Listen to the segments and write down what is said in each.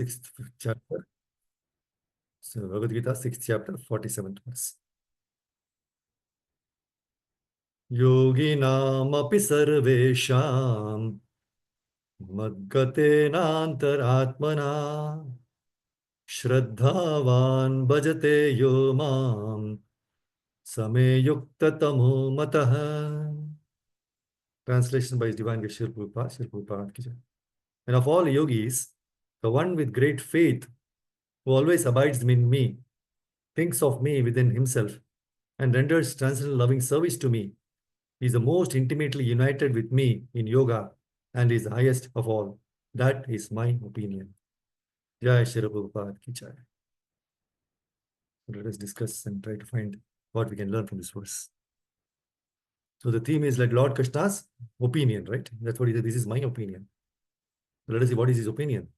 6th chapter. So, Bhagavad Gita, 6th chapter, 47th verse. Yoginam api sarvesham madgatenantaratmana Shraddhavan bhajate yo mam same yuktatamo mataha. Translation by His Divine Grace Srila Prabhupada, Srila Prabhupada ki jai. And of all yogis, the one with great faith, who always abides in me, thinks of me within himself, and renders transcendental loving service to me, is the most intimately united with me in yoga and is the highest of all. That is my opinion. Jai Shri Prabhupada ki jai. Let us discuss and try to find what we can learn from this verse. So the theme is like Lord Krishna's opinion, right? That's what he said. This is my opinion. So let us see what is his opinion.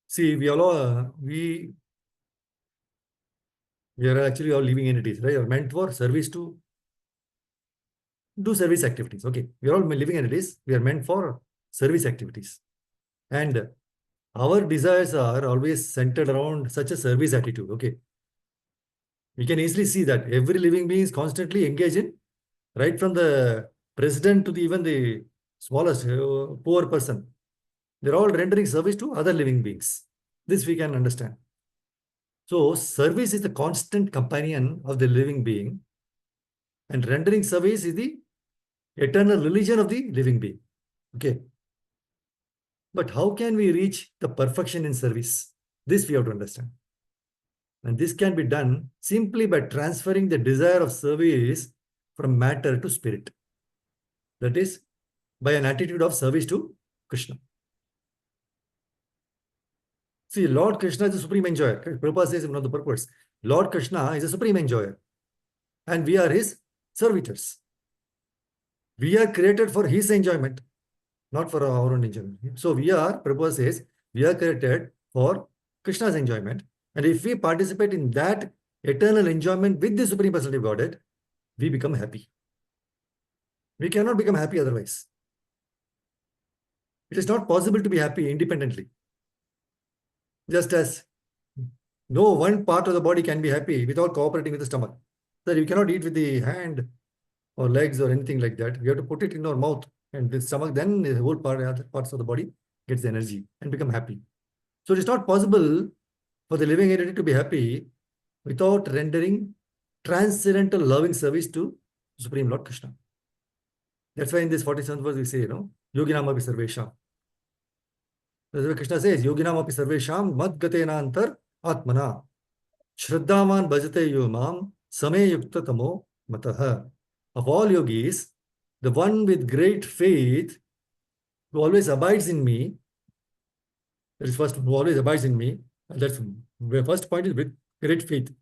See, we are actually all living entities, right? We are meant for service to do service activities. Okay, we are all living entities. We are meant for service activities. And our desires are always centered around such a service attitude. Okay. We can easily see that every living being is constantly engaged in, right from the president to even the smallest poor person. They're all rendering service to other living beings. This we can understand. So service is the constant companion of the living being, and rendering service is the eternal religion of the living being. Okay. But how can we reach the perfection in service? This we have to understand. And this can be done simply by transferring the desire of service from matter to spirit. That is, by an attitude of service to Krishna. See, Lord Krishna is the supreme enjoyer. Prabhupada says in one of the purports, Lord Krishna is a supreme enjoyer, and we are his servitors. We are created for his enjoyment, not for our own enjoyment. So Prabhupada says, we are created for Krishna's enjoyment. And if we participate in that eternal enjoyment with the Supreme Personality of Godhead, we become happy. We cannot become happy otherwise. It is not possible to be happy independently. Just as no one part of the body can be happy without cooperating with the stomach. So you cannot eat with the hand or legs or anything like that. We have to put it in our mouth and the stomach, then the whole other parts of the body gets energy and become happy. So it is not possible for the living entity to be happy without rendering transcendental loving service to Supreme Lord Krishna. That's why in this 47th verse we say, Yoginam api sarvesham. That's why Krishna says, Yoginam api sarvesham madgatena antar atmana shraddhaman bhajate yomam same yukta tamo mataha. Of all yogis, the one with great faith who always abides in me, that is first, who always abides in me, that's the first point is with great faith,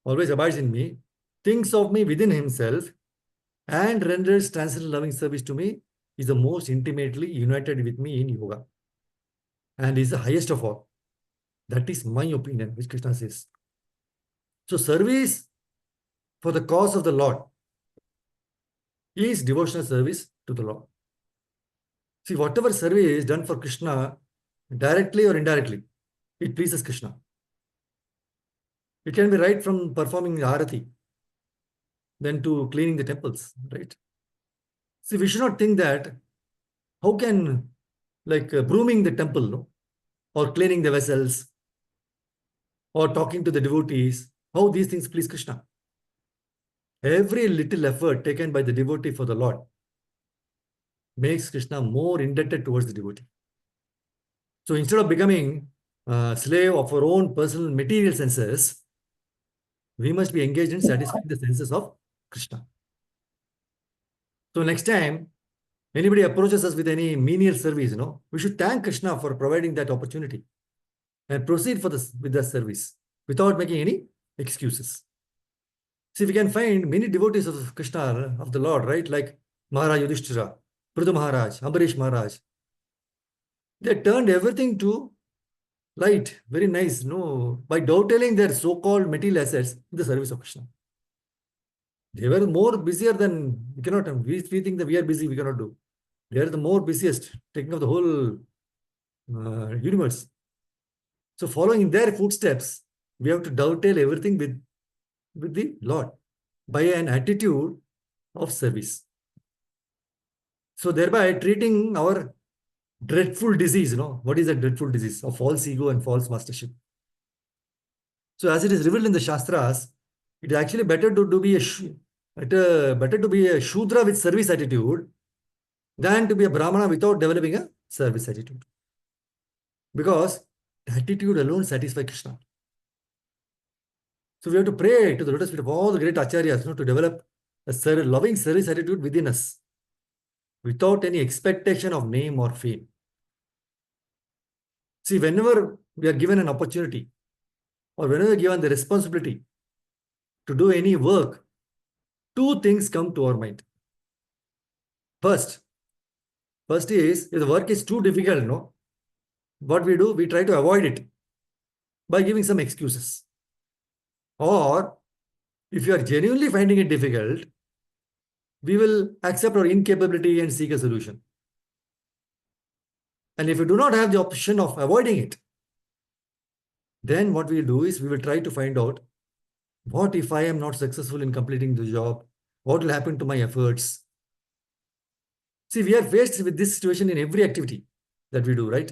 always abides in me, thinks of me within himself, and renders transcendental loving service to me, is the most intimately united with me in yoga, and is the highest of all. That is my opinion, which Krishna says. So service for the cause of the Lord is devotional service to the Lord. See, whatever service is done for Krishna, directly or indirectly, it pleases Krishna. It can be right from performing the arati, then to cleaning the temples, right? See, we should not think that how can brooming the temple, no? Or cleaning the vessels, or talking to the devotees, how these things please Krishna. Every little effort taken by the devotee for the Lord makes Krishna more indebted towards the devotee. So instead of becoming a slave of our own personal material senses, we must be engaged in satisfying the senses of Krishna. So next time, anybody approaches us with any menial service, we should thank Krishna for providing that opportunity and proceed with that service without making any excuses. See, we can find many devotees of Krishna, of the Lord, right? Like Maharaj Yudhishthira, Prithu Maharaj, Ambarish Maharaj. They turned everything to light, very nice, by dovetailing their so-called material assets in the service of Krishna. They were more busier than we think that we are busy, we cannot do. They are the more busiest, taking of the whole universe. So following their footsteps, we have to dovetail everything with the Lord by an attitude of service. So thereby treating our dreadful disease, what is that dreadful disease of false ego and false mastership? So as it is revealed in the Shastras, it is actually better to be a Shudra with service attitude than to be a Brahmana without developing a service attitude. Because attitude alone satisfies Krishna. So we have to pray to the lotus feet of all the great acharyas to develop a loving service attitude within us without any expectation of name or fame. See, whenever we are given an opportunity or whenever we are given the responsibility to do any work, two things come to our mind. First is, if the work is too difficult, what we do, we try to avoid it by giving some excuses. Or if you are genuinely finding it difficult, we will accept our incapability and seek a solution. And if we do not have the option of avoiding it, then what we will do is we will try to find out, what if I am not successful in completing the job? What will happen to my efforts? See, we are faced with this situation in every activity that we do, right?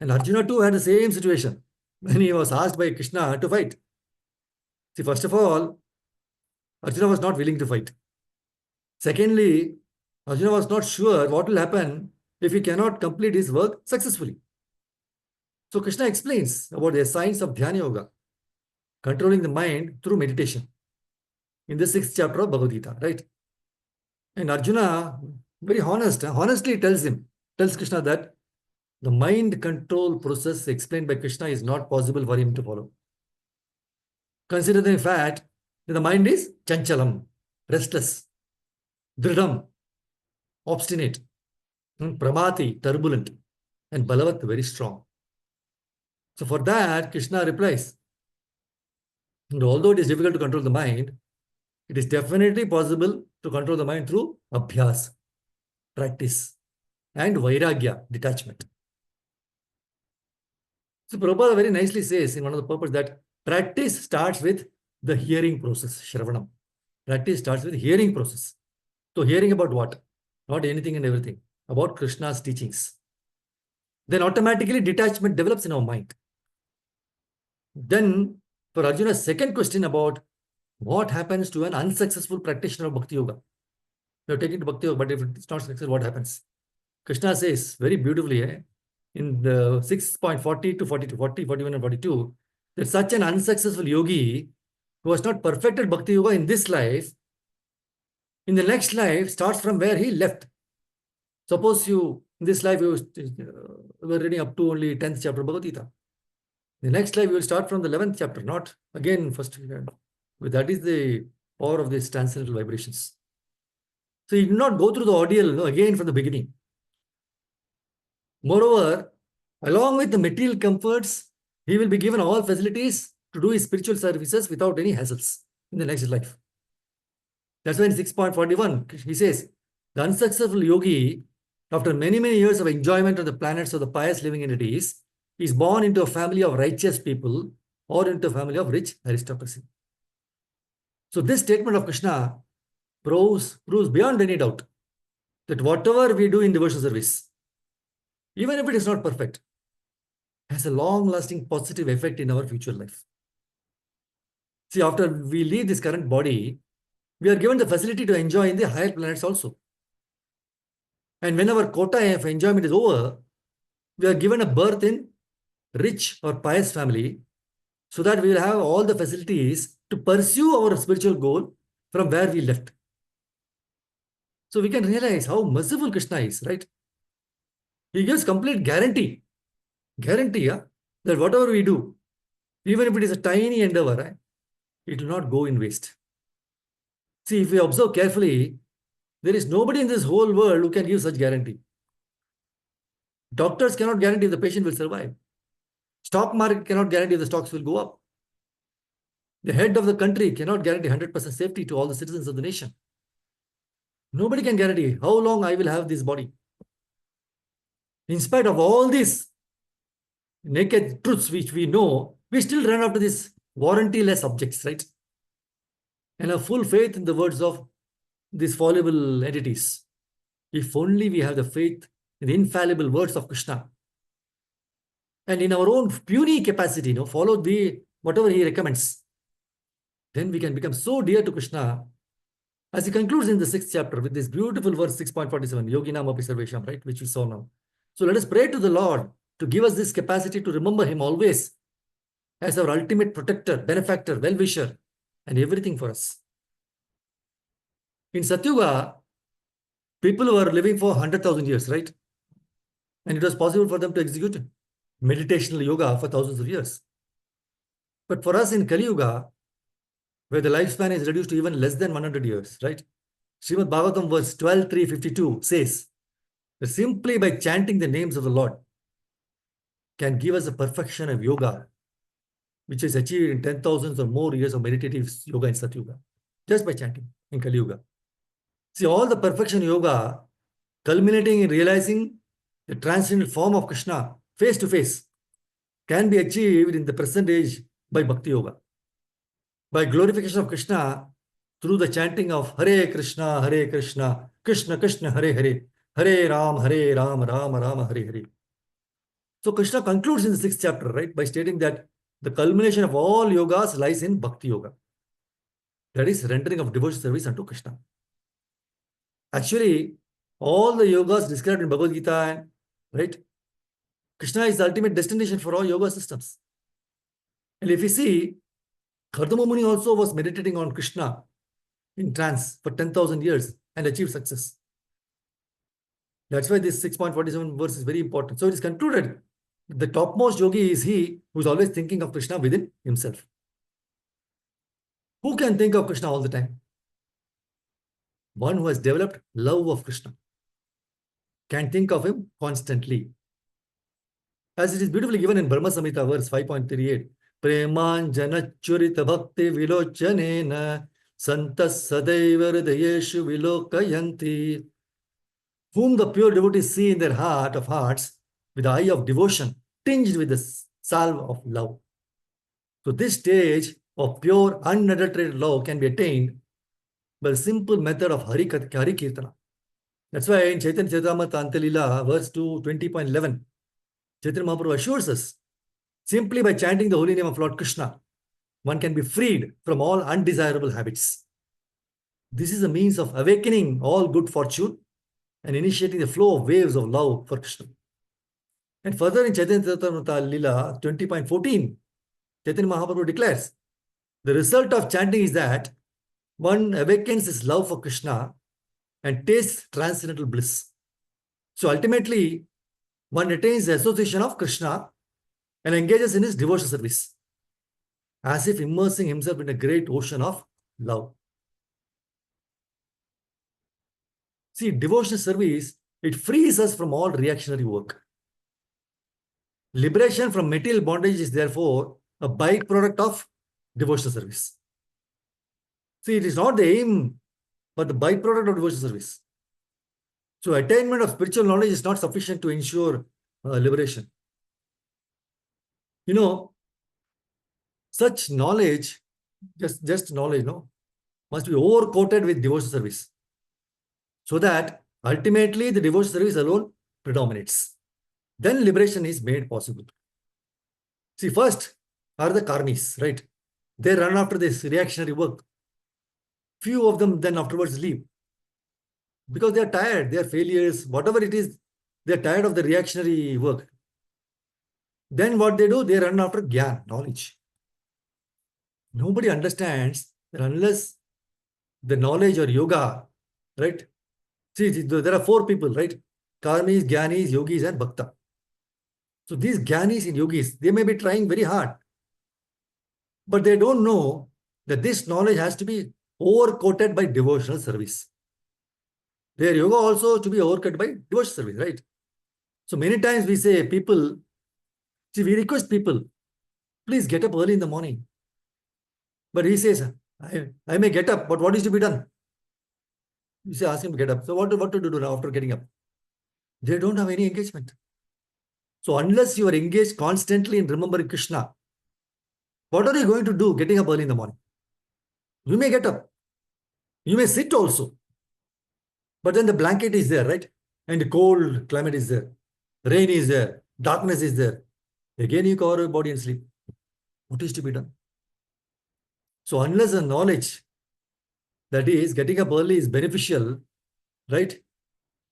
And Arjuna too had the same situation when he was asked by Krishna to fight. See, first of all, Arjuna was not willing to fight. Secondly, Arjuna was not sure what will happen if he cannot complete his work successfully. So Krishna explains about the science of Dhyana Yoga, controlling the mind through meditation, in the 6th chapter of Bhagavad-gītā, right? And Arjuna, very honestly tells Krishna that the mind control process explained by Krishna is not possible for him to follow. Consider the fact that the mind is chanchalam, restless, dridam, obstinate, pramati, turbulent, and balavat, very strong. So for that, Krishna replies, although it is difficult to control the mind, it is definitely possible to control the mind through abhyas, practice, and vairagya, detachment. So Prabhupada very nicely says in one of the purposes that practice starts with the hearing process, Shravanam. Practice starts with hearing process. So hearing about what? Not anything and everything. About Krishna's teachings. Then automatically detachment develops in our mind. Then for Arjuna's second question about what happens to an unsuccessful practitioner of Bhakti Yoga. You are taken to Bhakti Yoga, but if it's not successful, what happens? Krishna says very beautifully in the 6.40 to 42, 40, 41 and 42, that such an unsuccessful yogi who has not perfected Bhakti Yoga in this life, in the next life starts from where he left. Suppose in this life you were reading up to only 10th chapter of Bhagavad-gītā. The next life you will start from the 11th chapter, not again first. That is the power of these transcendental vibrations. So you do not go through the ordeal again from the beginning. Moreover, along with the material comforts, he will be given all facilities to do his spiritual services without any hassles in the next life. That's why in 6.41, he says, the unsuccessful yogi, after many, many years of enjoyment on the planets of the pious living entities, is born into a family of righteous people or into a family of rich aristocracy. So this statement of Krishna proves beyond any doubt that whatever we do in devotional service, even if it is not perfect, has a long-lasting positive effect in our future life. See, after we leave this current body, we are given the facility to enjoy in the higher planets also. And when our quota of enjoyment is over, we are given a birth in rich or pious family so that we will have all the facilities to pursue our spiritual goal from where we left. So we can realize how merciful Krishna is, right? He gives complete guarantee that whatever we do, even if it is a tiny endeavor, it will not go in waste. See, if we observe carefully, there is nobody in this whole world who can give such guarantee. Doctors cannot guarantee if the patient will survive. Stock market cannot guarantee if the stocks will go up. The head of the country cannot guarantee 100% safety to all the citizens of the nation. Nobody can guarantee how long I will have this body. In spite of all these naked truths which we know, we still run after these warranty-less objects, right? And have full faith in the words of these fallible entities. If only we have the faith in the infallible words of Krishna, and in our own puny capacity, follow whatever he recommends, then we can become so dear to Krishna. As he concludes in the 6th chapter with this beautiful verse 6.47, Yoginam Api Sarvesham, right, which we saw now. So let us pray to the Lord to give us this capacity to remember him always as our ultimate protector, benefactor, well-wisher, and everything for us. In Satyuga, people were living for 100,000 years, right? And it was possible for them to execute meditational yoga for thousands of years. But for us in Kali Yuga, where the lifespan is reduced to even less than 100 years, right? Srimad Bhagavatam verse 12.3.52 says that simply by chanting the names of the Lord can give us a perfection of yoga, which is achieved in 10,000 or more years of meditative yoga in Satyuga, just by chanting in Kali Yuga. See, all the perfection yoga culminating in realizing the transcendental form of Krishna face to face can be achieved in the present age by Bhakti Yoga. By glorification of Krishna through the chanting of Hare Krishna, Krishna Krishna, Hare Hare, Hare Ram, Ram Ram, Hare Hare. So Krishna concludes in the 6th chapter, right, by stating that the culmination of all yogas lies in Bhakti Yoga. That is rendering of devotional service unto Krishna. Actually, all the yogas described in Bhagavad Gita, right, Krishna is the ultimate destination for all yoga systems. And if you see, Kardama Muni also was meditating on Krishna in trance for 10,000 years and achieved success. That's why this 6.47 verse is very important. So it is concluded, the topmost yogi is he who is always thinking of Krishna within himself. Who can think of Krishna all the time? One who has developed love of Krishna can think of him constantly. As it is beautifully given in Brahma Samhita verse 5.38, Premanjanachurita bhakti vilochanena santas sadaiva hridayeshu vilokayanti. Whom the pure devotees see in their heart of hearts with the eye of devotion, tinged with the salve of love. So this stage of pure, unadulterated love can be attained by the simple method of Hari Kirtana. That's why in Chaitanya Charitamrita Antalila, verse 20.11, Chaitanya Mahaprabhu assures us, simply by chanting the holy name of Lord Krishna, one can be freed from all undesirable habits. This is a means of awakening all good fortune and initiating the flow of waves of love for Krishna. And further in Chaitanya Charitamrita Lila 20.14, Chaitanya Mahaprabhu declares, the result of chanting is that one awakens his love for Krishna and tastes transcendental bliss. So ultimately, one attains the association of Krishna and engages in his devotional service, as if immersing himself in a great ocean of love. See, devotional service, it frees us from all reactionary work. Liberation from material bondage is therefore a byproduct of devotional service. See, it is not the aim, but the byproduct of devotional service. So attainment of spiritual knowledge is not sufficient to ensure liberation. Such knowledge, just knowledge, must be overcoated with devotional service, so that ultimately the devotional service alone predominates. Then liberation is made possible. See, first are the karmis, right? They run after this reactionary work. Few of them then afterwards leave, because they are tired, they are failures, whatever it is, they are tired of the reactionary work. Then what they do, they run after Gyan, knowledge. Nobody understands that unless the knowledge or yoga, right? See, there are 4 people, right? Karmis, Gyanis, Yogis, and Bhakta. So these Gyanis and Yogis, they may be trying very hard, but they don't know that this knowledge has to be overcoated by devotional service. Their yoga also to be overcoated by devotional service, right? So many times we say people, see, we request people, please get up early in the morning. But he says, I may get up, but what is to be done? You say, ask him to get up. So what to do now after getting up? They don't have any engagement. So unless you are engaged constantly in remembering Krishna, what are you going to do getting up early in the morning? You may get up. You may sit also. But then the blanket is there, right? And the cold climate is there. Rain is there. Darkness is there. Again, you cover your body and sleep. What is to be done? So unless the knowledge that is getting up early is beneficial, right?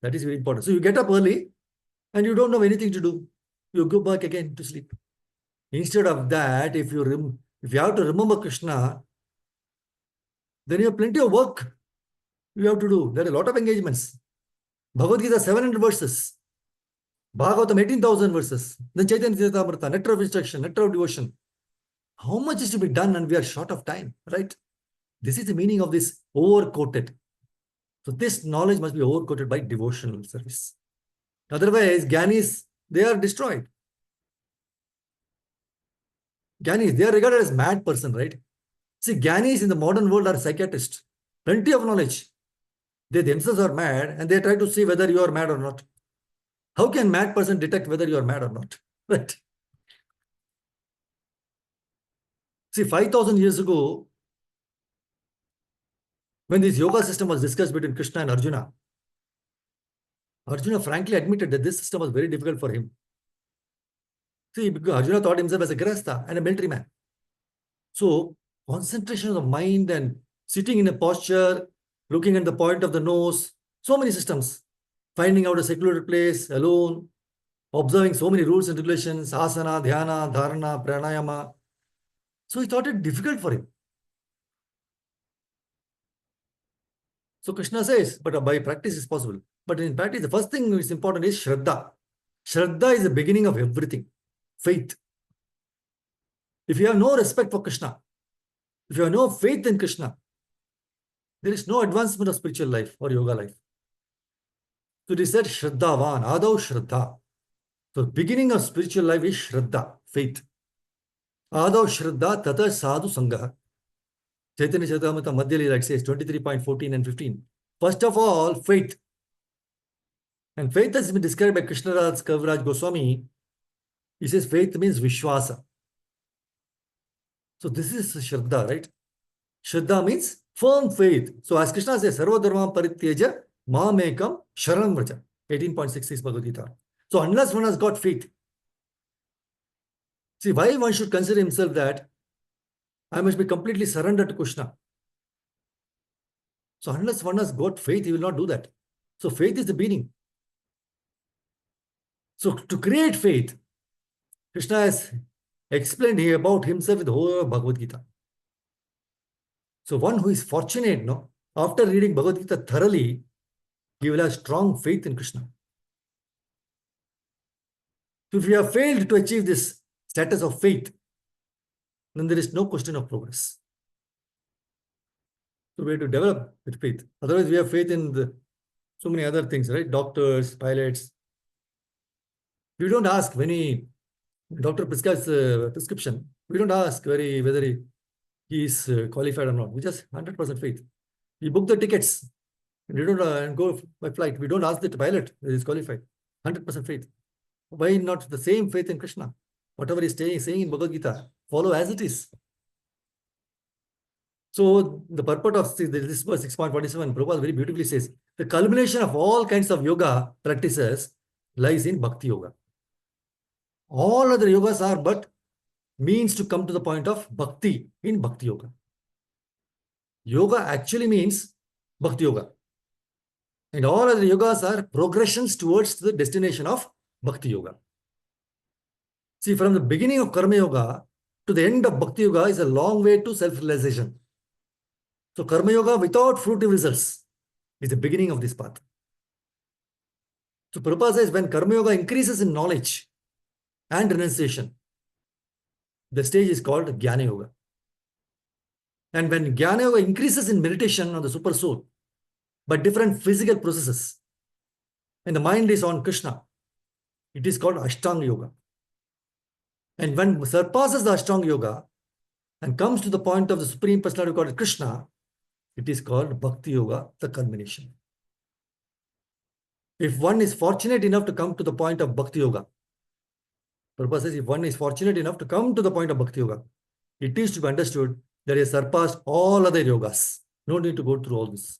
That is very important. So you get up early and you don't have anything to do. You go back again to sleep. Instead of that, if you have to remember Krishna, then you have plenty of work you have to do. There are a lot of engagements. Bhagavad Gita 700 verses. Bhagavatam 18,000 verses. Then Chaitanya Charitamrita, nectar of instruction, nectar of devotion. How much is to be done and we are short of time, right? This is the meaning of this overcoated. So this knowledge must be overcoated by devotional service. Otherwise, Gyanis, they are destroyed. Gyanis, they are regarded as mad person, right? See, Gyanis in the modern world are psychiatrists. Plenty of knowledge. They themselves are mad and they try to see whether you are mad or not. How can mad person detect whether you are mad or not? Right? See, 5,000 years ago, when this yoga system was discussed between Krishna and Arjuna, Arjuna frankly admitted that this system was very difficult for him. See, because Arjuna thought himself as a grihastha and a military man. So, concentration of the mind and sitting in a posture, looking at the point of the nose, so many systems, finding out a secluded place alone, observing so many rules and regulations, asana, dhyana, dharana, pranayama. So he thought it difficult for him. So Krishna says, but by practice is possible. But in practice, the first thing is important is Shraddha. Shraddha is the beginning of everything. Faith. If you have no respect for Krishna, if you have no faith in Krishna, there is no advancement of spiritual life or yoga life. So it is said Shraddhavan, Adav Shraddha. So the beginning of spiritual life is Shraddha, faith. Adav Shraddha Tata Sadhu Sangha. Chaitanya Charitamrita Madhya Leela says 23.14 and 15. First of all, faith. And faith has been described by Krishnaraj Kaviraj Goswami. He says faith means Vishwasa. So this is Shraddha, right? Shraddha means firm faith. So as Krishna says, Sarva Dharma Parityaja Mamekam Sharanam Vraja. 18.66 Bhagavad Gita. So unless one has got faith, see why one should consider himself that I must be completely surrendered to Krishna. So unless one has got faith, he will not do that. So faith is the beginning. So to create faith, Krishna has explained here about himself with the whole Bhagavad Gita. So one who is fortunate, no, after reading Bhagavad Gita thoroughly, he will have strong faith in Krishna. So if you have failed to achieve this status of faith, then there is no question of progress. So we have to develop with faith. Otherwise, we have faith in so many other things, right? Doctors, pilots. We don't ask when doctor prescribes a prescription. We don't ask whether he is qualified or not. We just 100% faith. We book the tickets. And we don't go by flight. We don't ask the pilot whether he is qualified. 100% faith. Why not the same faith in Krishna? Whatever he is saying in Bhagavad Gita, follow as it is. So the purport of this verse 6.47, Prabhupada very beautifully says, the culmination of all kinds of yoga practices lies in Bhakti Yoga. All other yogas are but means to come to the point of Bhakti in Bhakti Yoga. Yoga actually means Bhakti Yoga. And all other yogas are progressions towards the destination of Bhakti Yoga. See, from the beginning of Karma Yoga to the end of Bhakti Yoga is a long way to self-realization. So Karma Yoga without fruitive results is the beginning of this path. So Prabhupada says when Karma Yoga increases in knowledge and renunciation, the stage is called Jnana Yoga. And when Jnana Yoga increases in meditation on the Super Soul by different physical processes, and the mind is on Krishna, it is called Ashtanga Yoga. And when surpasses the Ashtanga Yoga and comes to the point of the Supreme Personality called Krishna, it is called Bhakti Yoga, the culmination. If one is fortunate enough to come to the point of Bhakti Yoga, Prabhupada says if one is fortunate enough to come to the point of Bhakti Yoga, it is to be understood that he has surpassed all other yogas. No need to go through all this.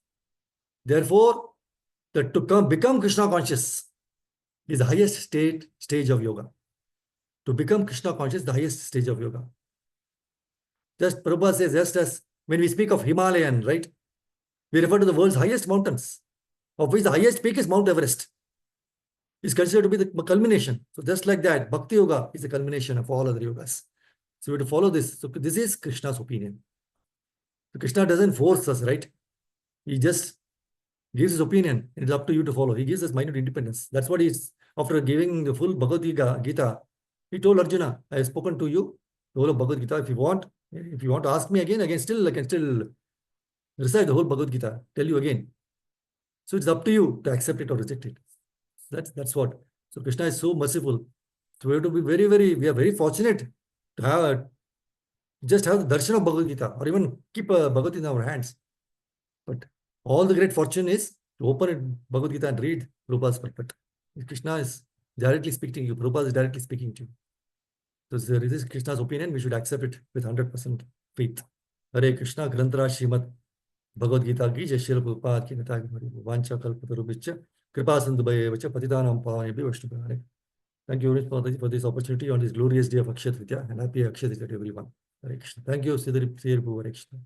Therefore, that to become Krishna conscious is the highest stage of yoga. To become Krishna conscious, the highest stage of yoga. Just Prabhupada says, just as when we speak of Himalayan, right? We refer to the world's highest mountains, of which the highest peak is Mount Everest. Is considered to be the culmination. So just like that, Bhakti Yoga is the culmination of all other yogas. So we have to follow this. So this is Krishna's opinion. So Krishna doesn't force us, right? He just gives his opinion. It's up to you to follow. He gives us minute independence. That's what he's, after giving the full Bhagavad-gītā, he told Arjuna, I have spoken to you, the whole of Bhagavad-gītā. If you want to ask me again, I can still recite the whole Bhagavad-gītā, tell you again. So it's up to you to accept it or reject it. That's what. So Krishna is so merciful. So we have to be we are very fortunate to have the darshan of Bhagavad Gita, or even keep a Bhagavad Gita in our hands. But all the great fortune is to open it, Bhagavad Gita, and read Prabhupada's pulpit. Krishna is directly speaking to you. Prabhupada is directly speaking to you. So this is Krishna's opinion. We should accept it with 100% faith. Hare Krishna, Granthara Srimad Bhagavad Gita ki Jai Srila Prabhupada ki Nitya Vancha Kalpatarubhicca Kripa Sindhu Bhayavacha Patitanam Pavanebhyo Vaishnavaya. Thank you very much for this opportunity on this glorious day of Akshaya Tritiya, and happy Akshaya Tritiya to everyone. Hare Krishna. Thank you, Siddhari Prabhu. Hare Krishna.